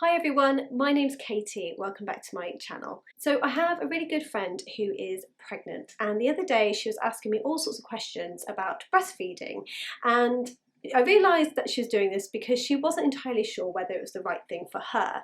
Hi everyone, my name's Katie. Welcome back to my channel. So I have a really good friend who is pregnant, and the other day she was asking me all sorts of questions about breastfeeding, and I realised that she was doing this because she wasn't entirely sure whether it was the right thing for her.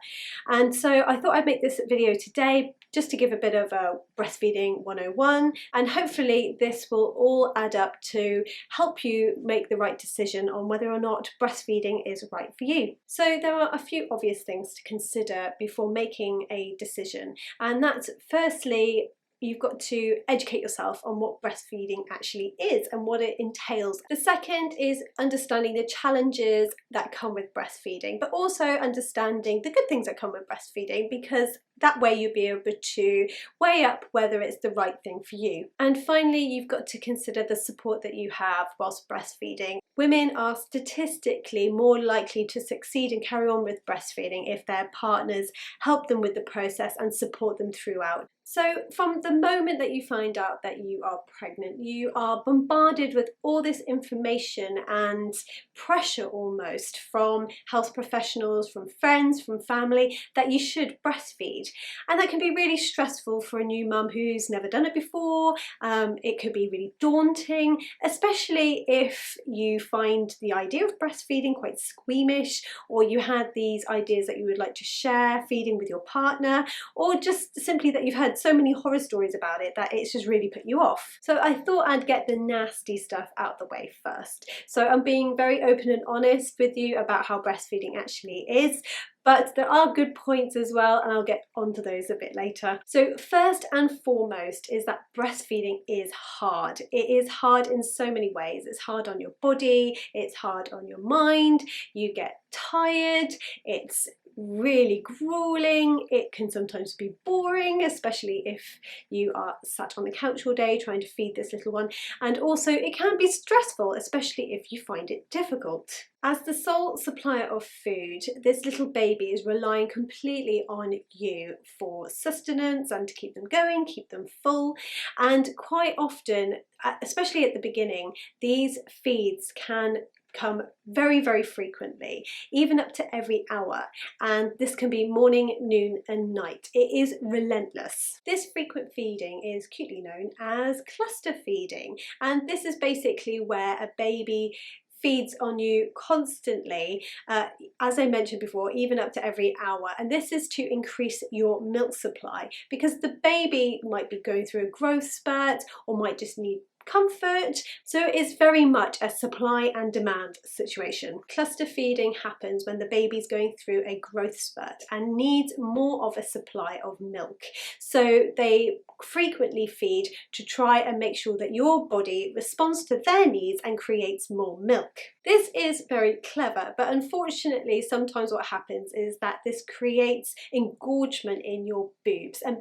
And so I thought I'd make this video today just to give a bit of a breastfeeding 101, and hopefully this will all add up to help you make the right decision on whether or not breastfeeding is right for you. So there are a few obvious things to consider before making a decision, and that's firstly, you've got to educate yourself on what breastfeeding actually is and what it entails. The second is understanding the challenges that come with breastfeeding, but also understanding the good things that come with breastfeeding, because that way you'll be able to weigh up whether it's the right thing for you. And finally, you've got to consider the support that you have whilst breastfeeding. Women are statistically more likely to succeed and carry on with breastfeeding if their partners help them with the process and support them throughout. So from the moment that you find out that you are pregnant, you are bombarded with all this information and pressure almost from health professionals, from friends, from family, that you should breastfeed. And that can be really stressful for a new mum who's never done it before. It could be really daunting, especially if you find the idea of breastfeeding quite squeamish, or you had these ideas that you would like to share feeding with your partner, or just simply that you've heard so many horror stories about it that it's just really put you off. So I thought I'd get the nasty stuff out the way first. So I'm being very open and honest with you about how breastfeeding actually is, but there are good points as well, and I'll get onto those a bit later. So first and foremost is that breastfeeding is hard. It is hard in so many ways. It's hard on your body, it's hard on your mind, you get tired, it's really grueling, it can sometimes be boring, especially if you are sat on the couch all day trying to feed this little one, and also it can be stressful, especially if you find it difficult. As the sole supplier of food, this little baby is relying completely on you for sustenance and to keep them going, keep them full, and quite often, especially at the beginning, these feeds can come very frequently, even up to every hour, and this can be morning, noon and night. It is relentless. This frequent feeding is cutely known as cluster feeding, and this is basically where a baby feeds on you constantly, as I mentioned before, even up to every hour, and this is to increase your milk supply, because the baby might be going through a growth spurt or might just need comfort. So it's very much a supply and demand situation. Cluster feeding happens when the baby's going through a growth spurt and needs more of a supply of milk. So they frequently feed to try and make sure that your body responds to their needs and creates more milk. This is very clever, but unfortunately sometimes what happens is that this creates engorgement in your boobs, and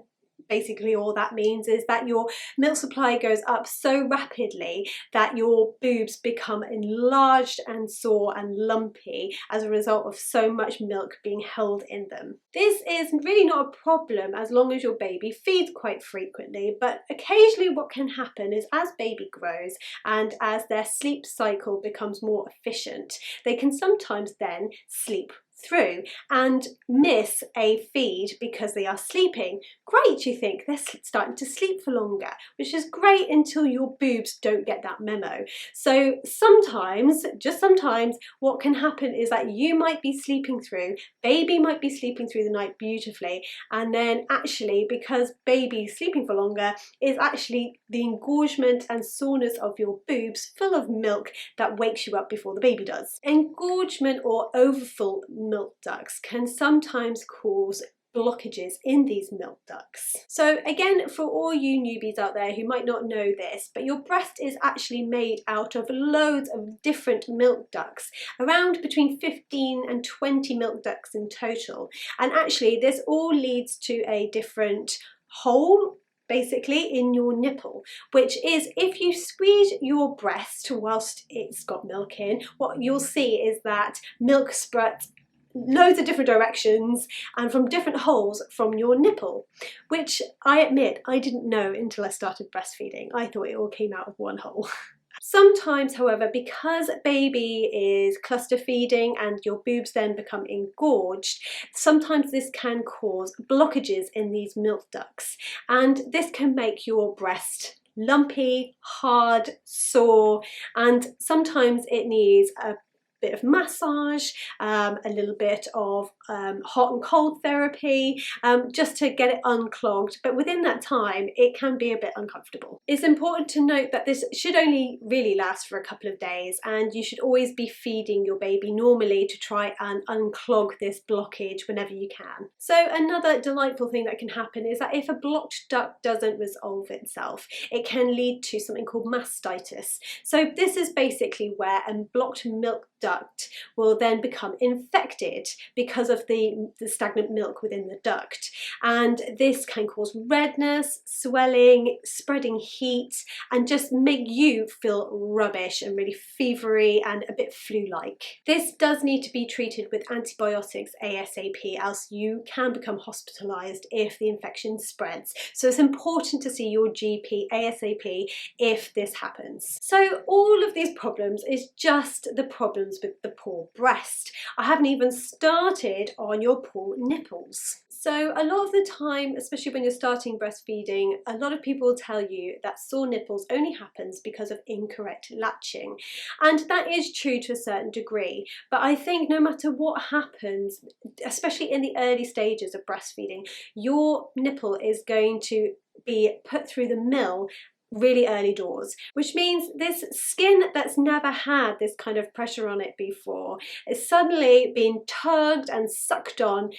basically all that means is that your milk supply goes up so rapidly that your boobs become enlarged and sore and lumpy as a result of so much milk being held in them. This is really not a problem as long as your baby feeds quite frequently, but occasionally what can happen is as baby grows and as their sleep cycle becomes more efficient, they can sometimes then sleep through and miss a feed because they are sleeping. Great, you think, they're starting to sleep for longer, which is great until your boobs don't get that memo. So sometimes, just sometimes, what can happen is that you might be sleeping through, baby might be sleeping through the night beautifully, and then actually, because baby's sleeping for longer, is actually the engorgement and soreness of your boobs full of milk that wakes you up before the baby does. Engorgement or overfull milk ducts can sometimes cause blockages in these milk ducts. So again, for all you newbies out there who might not know this, but your breast is actually made out of loads of different milk ducts, around between 15 and 20 milk ducts in total, and actually this all leads to a different hole basically in your nipple, which is, if you squeeze your breast whilst it's got milk in, what you'll see is that milk spurts loads of different directions and from different holes from your nipple, which I admit I didn't know until I started breastfeeding. I thought it all came out of one hole. Sometimes, however, because baby is cluster feeding and your boobs then become engorged, sometimes this can cause blockages in these milk ducts, and this can make your breast lumpy, hard, sore, and sometimes it needs a bit of massage, a little bit of hot and cold therapy, just to get it unclogged, but within that time it can be a bit uncomfortable. It's important to note that this should only really last for a couple of days, and you should always be feeding your baby normally to try and unclog this blockage whenever you can. So another delightful thing that can happen is that if a blocked duct doesn't resolve itself, it can lead to something called mastitis. So this is basically where a blocked milk duct will then become infected because of the stagnant milk within the duct, and this can cause redness, swelling, spreading heat, and just make you feel rubbish and really fevery and a bit flu-like. This does need to be treated with antibiotics ASAP, else you can become hospitalised if the infection spreads. So it's important to see your GP ASAP if this happens. So all of these problems is just the problems with the poor breast. I haven't even started on your poor nipples. So a lot of the time, especially when you're starting breastfeeding, a lot of people will tell you that sore nipples only happens because of incorrect latching. And that is true to a certain degree, but I think no matter what happens, especially in the early stages of breastfeeding, your nipple is going to be put through the mill really early doors, which means this skin that's never had this kind of pressure on it before is suddenly being tugged and sucked on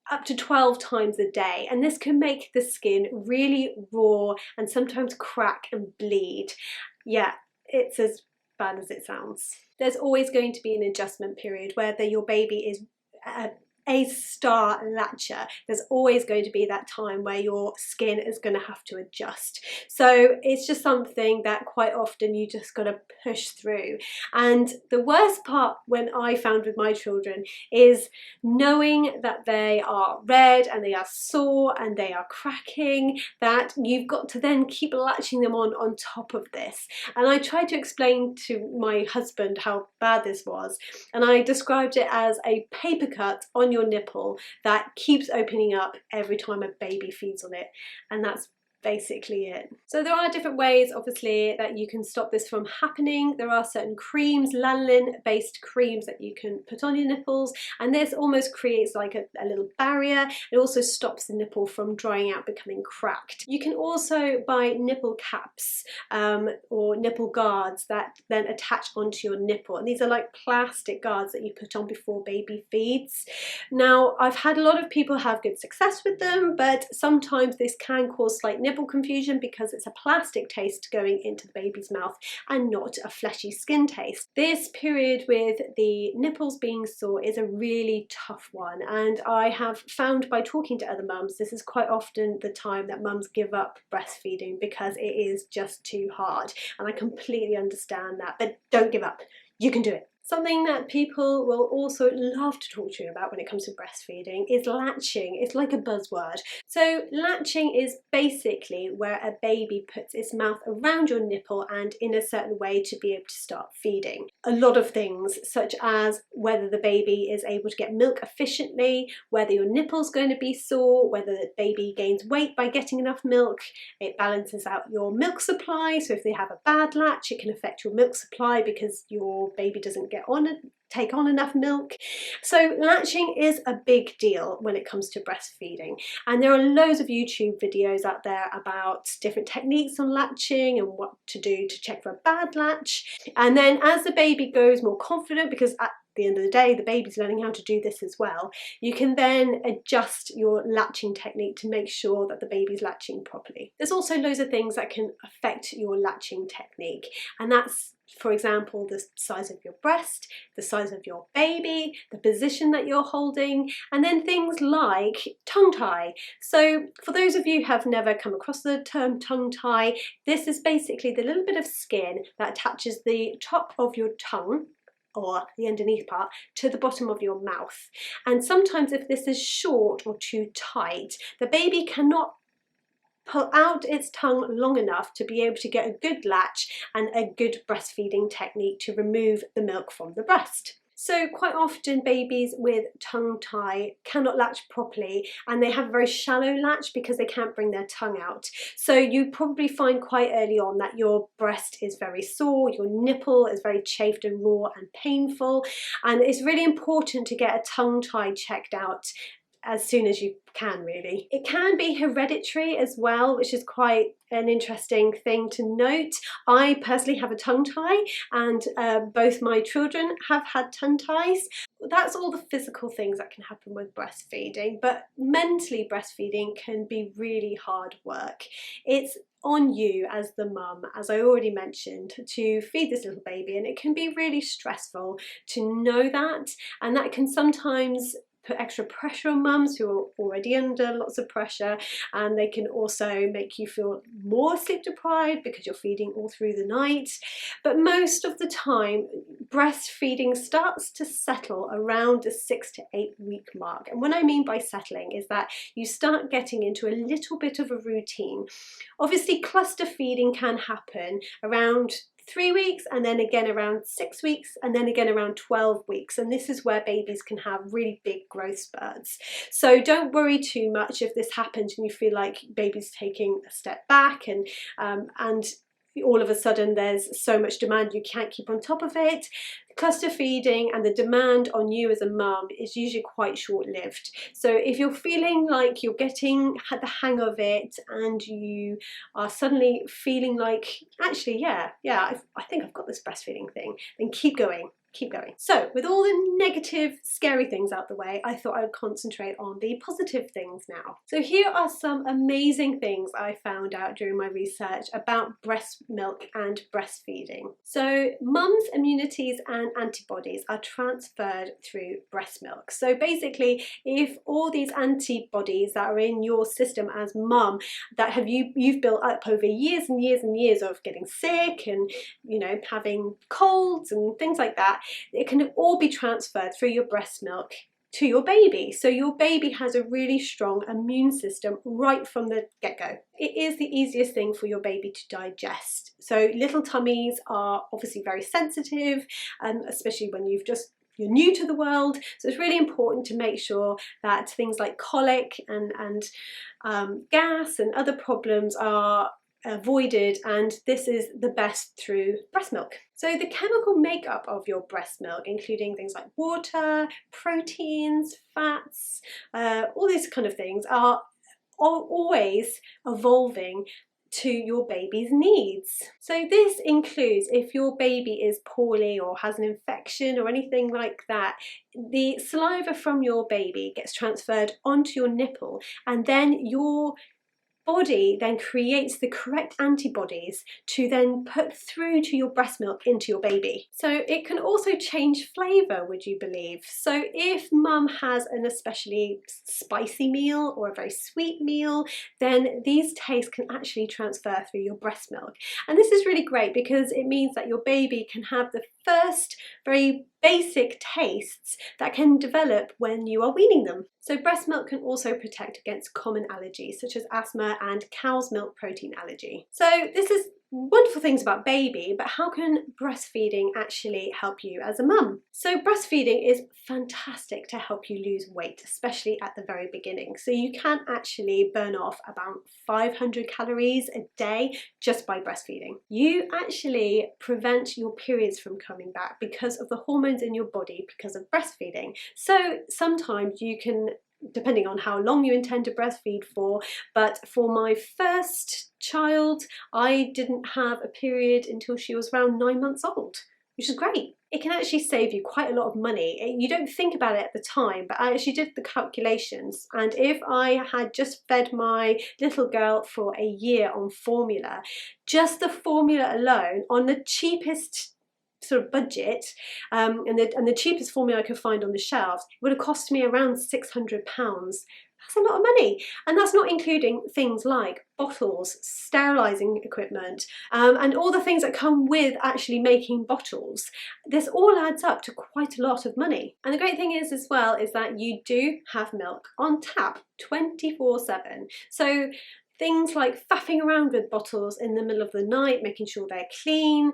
up to 12 times a day, and this can make the skin really raw and sometimes crack and bleed. Yeah, it's as bad as it sounds. There's always going to be an adjustment period, whether your baby is a star latcher. There's always going to be that time where your skin is going to have to adjust. So it's just something that quite often you just got to push through. And the worst part, when I found with my children, is knowing that they are red and they are sore and they are cracking, that you've got to then keep latching them on top of this. And I tried to explain to my husband how bad this was, and I described it as a paper cut on your nipple that keeps opening up every time a baby feeds on it, and that's basically it. So there are different ways, obviously, that you can stop this from happening. There are certain creams, lanolin based creams that you can put on your nipples, and this almost creates like a little barrier. It also stops the nipple from drying out, becoming cracked. You can also buy nipple caps or nipple guards that then attach onto your nipple, and these are like plastic guards that you put on before baby feeds. Now, I've had a lot of people have good success with them, but sometimes this can cause slight nipple confusion because it's a plastic taste going into the baby's mouth and not a fleshy skin taste. This period with the nipples being sore is a really tough one, and I have found by talking to other mums, this is quite often the time that mums give up breastfeeding because it is just too hard, and I completely understand that, but don't give up. You can do it. Something that people will also love to talk to you about when it comes to breastfeeding is latching. It's like a buzzword. So latching is basically where a baby puts its mouth around your nipple and in a certain way to be able to start feeding. A lot of things, such as whether the baby is able to get milk efficiently, whether your nipple's going to be sore, whether the baby gains weight by getting enough milk. It balances out your milk supply, so if they have a bad latch, it can affect your milk supply because your baby doesn't take on enough milk. So latching is a big deal when it comes to breastfeeding, and there are loads of YouTube videos out there about different techniques on latching and what to do to check for a bad latch. And then as the baby goes more confident, because at the end of the day the baby's learning how to do this as well, you can then adjust your latching technique to make sure that the baby's latching properly. There's also loads of things that can affect your latching technique, and that's, for example, the size of your breast, the size of your baby, the position that you're holding, and then things like tongue tie. So for those of you who have never come across the term tongue tie, this is basically the little bit of skin that attaches the top of your tongue, or the underneath part, to the bottom of your mouth. And sometimes if this is short or too tight, the baby cannot pull out its tongue long enough to be able to get a good latch and a good breastfeeding technique to remove the milk from the breast. So quite often babies with tongue tie cannot latch properly, and they have a very shallow latch because they can't bring their tongue out. So you probably find quite early on that your breast is very sore, your nipple is very chafed and raw and painful, and it's really important to get a tongue tie checked out as soon as you can, really. It can be hereditary as well, which is quite an interesting thing to note. I personally have a tongue tie, and both my children have had tongue ties. That's all the physical things that can happen with breastfeeding, but mentally breastfeeding can be really hard work. It's on you as the mum, as I already mentioned, to feed this little baby, and it can be really stressful to know that, and that can sometimes put extra pressure on mums who are already under lots of pressure, and they can also make you feel more sleep deprived because you're feeding all through the night. But most of the time, breastfeeding starts to settle around the 6 to 8 week mark. And what I mean by settling is that you start getting into a little bit of a routine. Obviously, cluster feeding can happen around 3 weeks, and then again around 6 weeks, and then again around 12 weeks, and this is where babies can have really big growth spurts. So don't worry too much if this happens and you feel like baby's taking a step back and all of a sudden there's so much demand you can't keep on top of it. Cluster feeding and the demand on you as a mum is usually quite short-lived. So if you're feeling like you're getting the hang of it and you are suddenly feeling like, actually, I think I've got this breastfeeding thing, then keep going. Keep going. So with all the negative, scary things out the way, I thought I would concentrate on the positive things now. So here are some amazing things I found out during my research about breast milk and breastfeeding. So mums' immunities and antibodies are transferred through breast milk. So basically, if all these antibodies that are in your system as mum that you've built up over years and years and years of getting sick and having colds and things like that, it can all be transferred through your breast milk to your baby. So your baby has a really strong immune system right from the get-go. It is the easiest thing for your baby to digest. So little tummies are obviously very sensitive, especially when you're new to the world. So it's really important to make sure that things like colic and gas and other problems are avoided, and this is the best through breast milk. So the chemical makeup of your breast milk, including things like water, proteins, fats, all these kind of things, are always evolving to your baby's needs. So this includes if your baby is poorly or has an infection or anything like that, the saliva from your baby gets transferred onto your nipple, and then your body then creates the correct antibodies to then put through to your breast milk into your baby. So it can also change flavour, would you believe? So if mum has an especially spicy meal or a very sweet meal, then these tastes can actually transfer through your breast milk. And this is really great because it means that your baby can have the first very basic tastes that can develop when you are weaning them. So breast milk can also protect against common allergies such as asthma and cow's milk protein allergy. So this is wonderful things about baby, but how can breastfeeding actually help you as a mum? So breastfeeding is fantastic to help you lose weight, especially at the very beginning. So you can actually burn off about 500 calories a day just by breastfeeding. You actually prevent your periods from coming back because of the hormones in your body because of breastfeeding. So sometimes you can, depending on how long you intend to breastfeed for, but for my first child, I didn't have a period until she was around 9 months old, which is great. It can actually save you quite a lot of money. You don't think about it at the time, but I actually did the calculations, and if I had just fed my little girl for a year on formula, just the formula alone on the cheapest sort of budget, and the cheapest formula I could find on the shelves, it would have cost me around £600. That's a lot of money, and that's not including things like bottles, sterilising equipment, and all the things that come with actually making bottles. This all adds up to quite a lot of money. And the great thing is as well is that you do have milk on tap 24/7. So Things like faffing around with bottles in the middle of the night, making sure they're clean,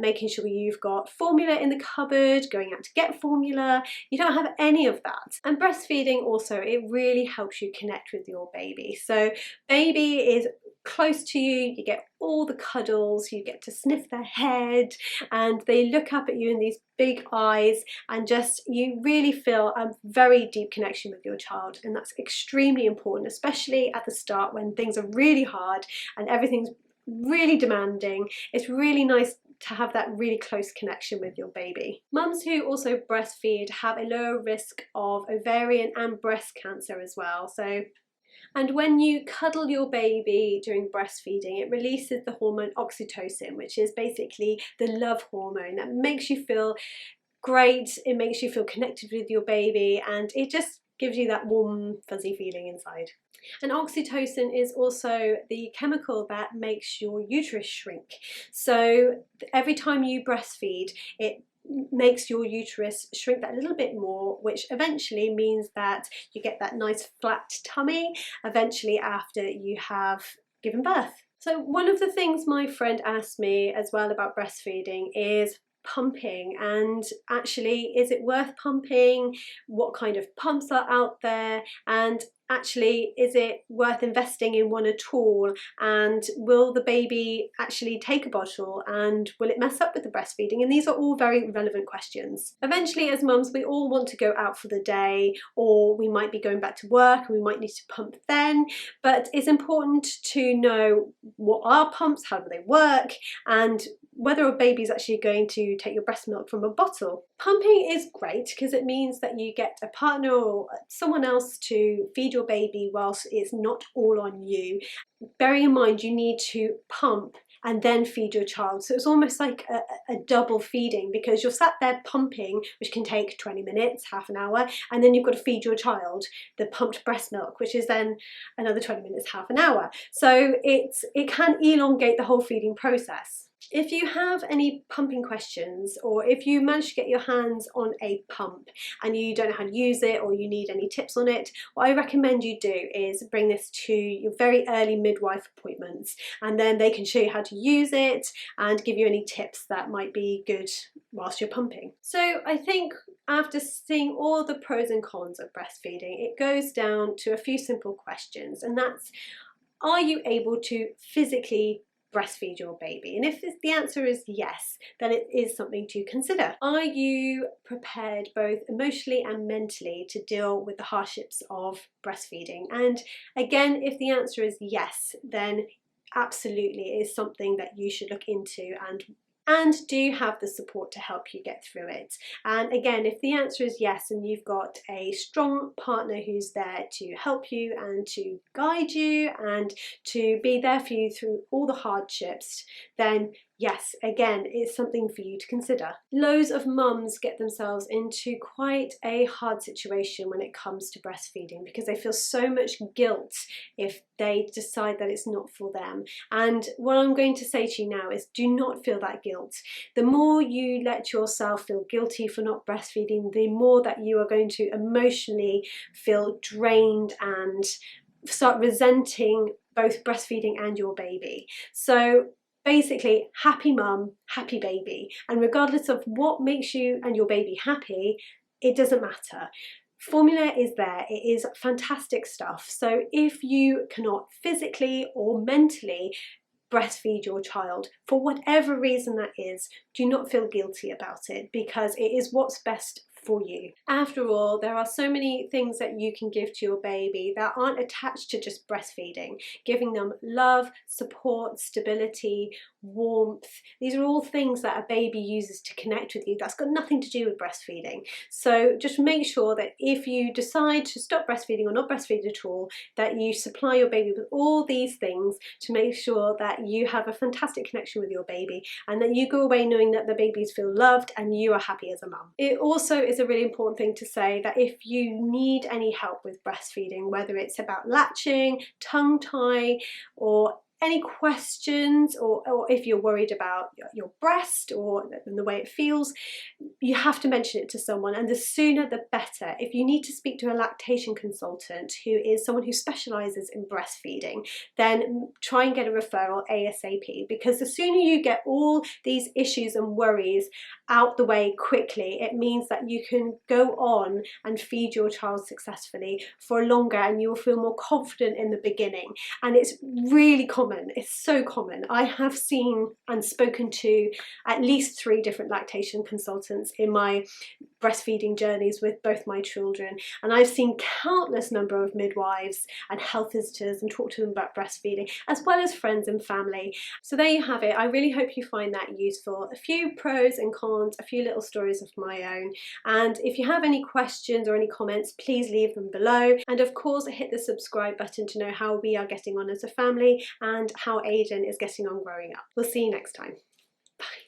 making sure you've got formula in the cupboard, going out to get formula. You don't have any of that. And breastfeeding also, it really helps you connect with your baby. So baby is close to you, you get all the cuddles, you get to sniff their head, and they look up at you in these big eyes, and just you really feel a very deep connection with your child. And that's extremely important, especially at the start when things are really hard and everything's really demanding. It's really nice to have that really close connection with your baby. Mums who also breastfeed have a lower risk of ovarian and breast cancer as well. And when you cuddle your baby during breastfeeding, it releases the hormone oxytocin, which is basically the love hormone that makes you feel great, it makes you feel connected with your baby, and it just gives you that warm, fuzzy feeling inside. And oxytocin is also the chemical that makes your uterus shrink. So every time you breastfeed, it makes your uterus shrink that little bit more, which eventually means that you get that nice flat tummy eventually after you have given birth. So one of the things my friend asked me as well about breastfeeding is pumping, and actually, is it worth pumping? What kind of pumps are out there? And actually, is it worth investing in one at all? And will the baby actually take a bottle, and will it mess up with the breastfeeding? And these are all very relevant questions. Eventually, as mums, we all want to go out for the day, or we might be going back to work and we might need to pump then, but it's important to know what are pumps, how do they work, and whether a baby is actually going to take your breast milk from a bottle. Pumping is great because it means that you get a partner or someone else to feed your baby whilst it's not all on you. Bearing in mind you need to pump and then feed your child. So it's almost like a double feeding, because you're sat there pumping, which can take 20 minutes, half an hour, and then you've got to feed your child the pumped breast milk, which is then another 20 minutes, half an hour. So it can elongate the whole feeding process. If you have any pumping questions, or if you manage to get your hands on a pump and you don't know how to use it, or you need any tips on it, what I recommend you do is bring this to your very early midwife appointments, and then they can show you how to use it and give you any tips that might be good whilst you're pumping. So I think after seeing all the pros and cons of breastfeeding, it goes down to a few simple questions, and that's, are you able to physically breastfeed your baby? And if the answer is yes, then it is something to consider. Are you prepared both emotionally and mentally to deal with the hardships of breastfeeding? And again, if the answer is yes, then absolutely it is something that you should look into, and do you have the support to help you get through it? And again, if the answer is yes, and you've got a strong partner who's there to help you and to guide you and to be there for you through all the hardships, then yes, again, it's something for you to consider. Loads of mums get themselves into quite a hard situation when it comes to breastfeeding, because they feel so much guilt if they decide that it's not for them. And what I'm going to say to you now is, do not feel that guilt. The more you let yourself feel guilty for not breastfeeding, the more that you are going to emotionally feel drained and start resenting both breastfeeding and your baby. So basically, happy mum, happy baby. And regardless of what makes you and your baby happy, it doesn't matter. Formula is there, it is fantastic stuff. So if you cannot physically or mentally breastfeed your child, for whatever reason that is, do not feel guilty about it, because it is what's best for you. After all, there are so many things that you can give to your baby that aren't attached to just breastfeeding. Giving them love, support, stability, warmth. These are all things that a baby uses to connect with you. That's got nothing to do with breastfeeding. So just make sure that if you decide to stop breastfeeding or not breastfeed at all, that you supply your baby with all these things to make sure that you have a fantastic connection with your baby, and that you go away knowing that the babies feel loved and you are happy as a mum. It also is a really important thing to say that if you need any help with breastfeeding, whether it's about latching, tongue tie, or any questions, or if you're worried about your breast or the way it feels, you have to mention it to someone, and the sooner the better. If you need to speak to a lactation consultant who is someone who specialises in breastfeeding, then try and get a referral ASAP, because the sooner you get all these issues and worries out the way quickly, it means that you can go on and feed your child successfully for longer, and you will feel more confident in the beginning. And it's really common, it's so common. I have seen and spoken to at least 3 different lactation consultants in my breastfeeding journeys with both my children, and I've seen countless number of midwives and health visitors and talked to them about breastfeeding, as well as friends and family. So there you have it. I really hope you find that useful. A few pros and cons, a few little stories of my own, and if you have any questions or any comments, please leave them below, and of course hit the subscribe button to know how we are getting on as a family and how Aiden is getting on growing up. We'll see you next time. Bye.